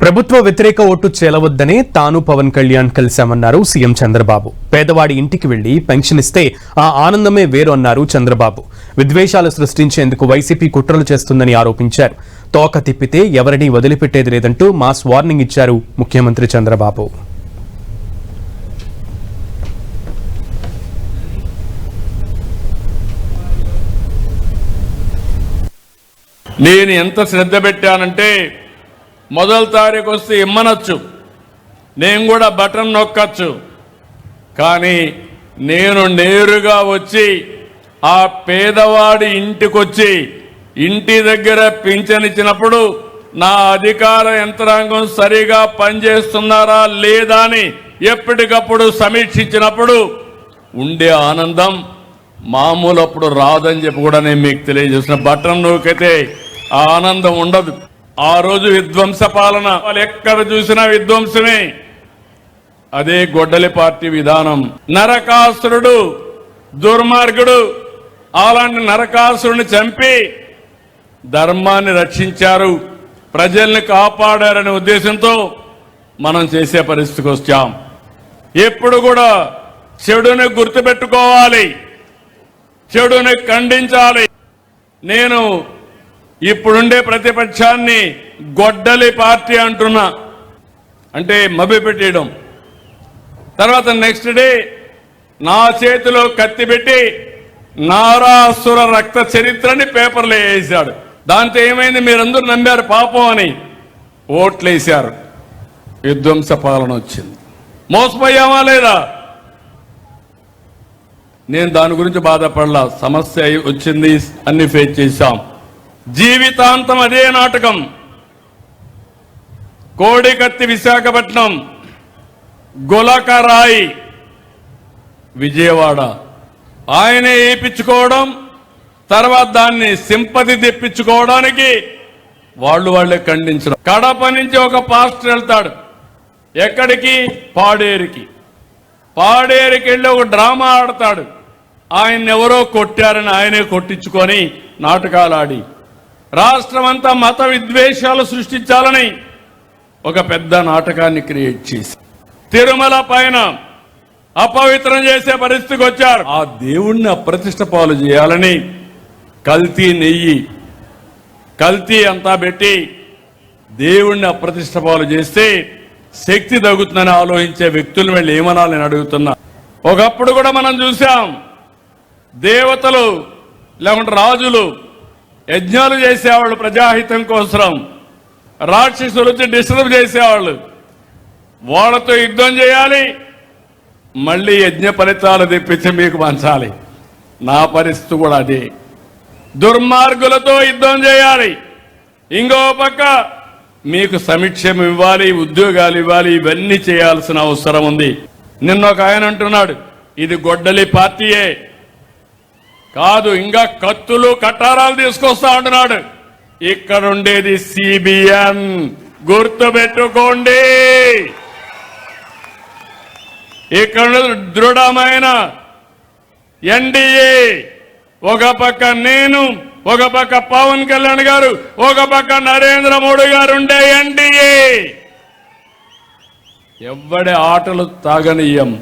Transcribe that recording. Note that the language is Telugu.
ప్రభుత్వ వ్యతిరేక ఓటు చేలవద్దని తాను పవన్ కళ్యాణ్ కలిశామన్నారు సీఎం చంద్రబాబు. పేదవాడి ఇంటికి వెళ్లి పెన్షన్ ఇస్తే ఆ ఆనందమే వేరు అన్నారు చంద్రబాబు. విద్వేషాలు సృష్టించేందుకు వైసీపీ కుట్రలు చేస్తుందని ఆరోపించారు. తోక తిప్పితే ఎవరిని వదిలిపెట్టేది లేదంటూ మాస్ వార్నింగ్ ఇచ్చారు ముఖ్యమంత్రి చంద్రబాబు. నేను ఎంత శ్రద్ధ పెట్టానంటే మొదటి తారీఖు వస్తే ఇమ్మనొచ్చు, నేను కూడా బటన్ నొక్కచ్చు. కానీ నేను నేరుగా వచ్చి ఆ పేదవాడి ఇంటికొచ్చి ఇంటి దగ్గర పింఛనిచ్చినప్పుడు నా అధికార యంత్రాంగం సరిగా పనిచేస్తున్నారా లేదా అని ఎప్పటికప్పుడు సమీక్షించినప్పుడు ఉండే ఆనందం మామూలు అప్పుడు రాదని చెప్పి కూడా నేను మీకు తెలియజేసిన. బటన్ నొక్కితే ఆ ఆనందం ఉండదు. ఆ రోజు విధ్వంస పాలన, వాళ్ళు ఎక్కడ చూసినా విధ్వంసమే. అదే గొడ్డలి పార్టీ విధానం. నరకాసురుడు దుర్మార్గుడు, అలాంటి నరకాసురుని చంపి ధర్మాన్ని రక్షించారు, ప్రజల్ని కాపాడారనే ఉద్దేశంతో మనం చేసే పరిస్థితికి వచ్చాం. ఎప్పుడు కూడా చెడుని గుర్తుపెట్టుకోవాలి, చెడుని ఖండించాలి. నేను ఇప్పుడుండే ప్రతిపక్షాన్ని గొడ్డలి పార్టీ అంటున్నా, అంటే మభ్యపెట్టేయడం. తర్వాత నెక్స్ట్ డే నా చేతిలో కత్తి పెట్టి నారాసుర రక్త చరిత్రని పేపర్లో వేసాడు. దాంతో ఏమైంది, మీరందరూ నమ్మారు పాపం అని ఓట్లేశారు. విధ్వంస పాలన వచ్చింది. మోసపోయామా లేదా? నేను దాని గురించి బాధపడలా. సమస్య వచ్చింది, అన్ని ఫేస్ చేశాం. జీవితాంతం అదే నాటకం. కోడికత్తి విశాఖపట్నం, గులకరాయి విజయవాడ, ఆయనే వేయించుకోవడం, తర్వాత దాన్ని సింపతి తెప్పించుకోవడానికి వాళ్ళే ఖండించడం. కడప నుంచి ఒక పాస్టర్ వెళ్తాడు ఎక్కడికి, పాడేరుకి. పాడేరుకి వెళ్ళి ఒక డ్రామా ఆడతాడు. ఆయన ఎవరో కొట్టారని ఆయనే కొట్టించుకొని నాటకాలు ఆడి రాష్ట్రం అంతా మత విద్వేషాలు సృష్టించాలని ఒక పెద్ద నాటకాన్ని క్రియేట్ చేసి తిరుమల పైన అపవిత్రం చేసే పరిస్థితికి వచ్చారు. ఆ దేవుణ్ణి అప్రతిష్ట పాలు చేయాలని కల్తీ నెయ్యి, కల్తీ అంతా పెట్టి దేవుణ్ణి అప్రతిష్ట పాలు చేస్తే శక్తి తగ్గుతుందని ఆలోచించే వ్యక్తులను వెళ్ళి ఏమనాలి నేను అడుగుతున్నా. ఒకప్పుడు కూడా మనం చూసాం, దేవతలు లేకుంటే రాజులు యజ్ఞాలు చేసేవాళ్ళు ప్రజాహితం కోసం, రాక్షసులు వచ్చి డిస్టర్బ్ చేసేవాళ్ళు. వాళ్ళతో యుద్ధం చేయాలి, మళ్ళీ యజ్ఞ ఫలితాలు తెప్పించి మీకు పంచాలి. నా పరిస్థితి కూడా అదే. దుర్మార్గులతో యుద్ధం చేయాలి, ఇంకో పక్క మీకు సమీక్షం ఇవ్వాలి, ఉద్యోగాలు ఇవ్వాలి, ఇవన్నీ చేయాల్సిన అవసరం ఉంది. నిన్న ఒక ఆయన అంటున్నాడు, ఇది గొడ్డలి పార్టీయే కాదు, ఇంకా కత్తులు కటారాలు తీసుకొస్తా అంటున్నాడు. ఇక్కడ ఉండేది సిబిఎన్, గుర్తుపెట్టుకోండి. ఇక్కడ దృఢమైన ఎన్డీఏ, ఒక పక్క నేను, ఒక పక్క పవన్ కళ్యాణ్ గారు, ఒక పక్క నరేంద్ర మోడీ గారు ఉండే ఎన్డీఏ. ఎవ్వడి ఆటలు తాగనీయం.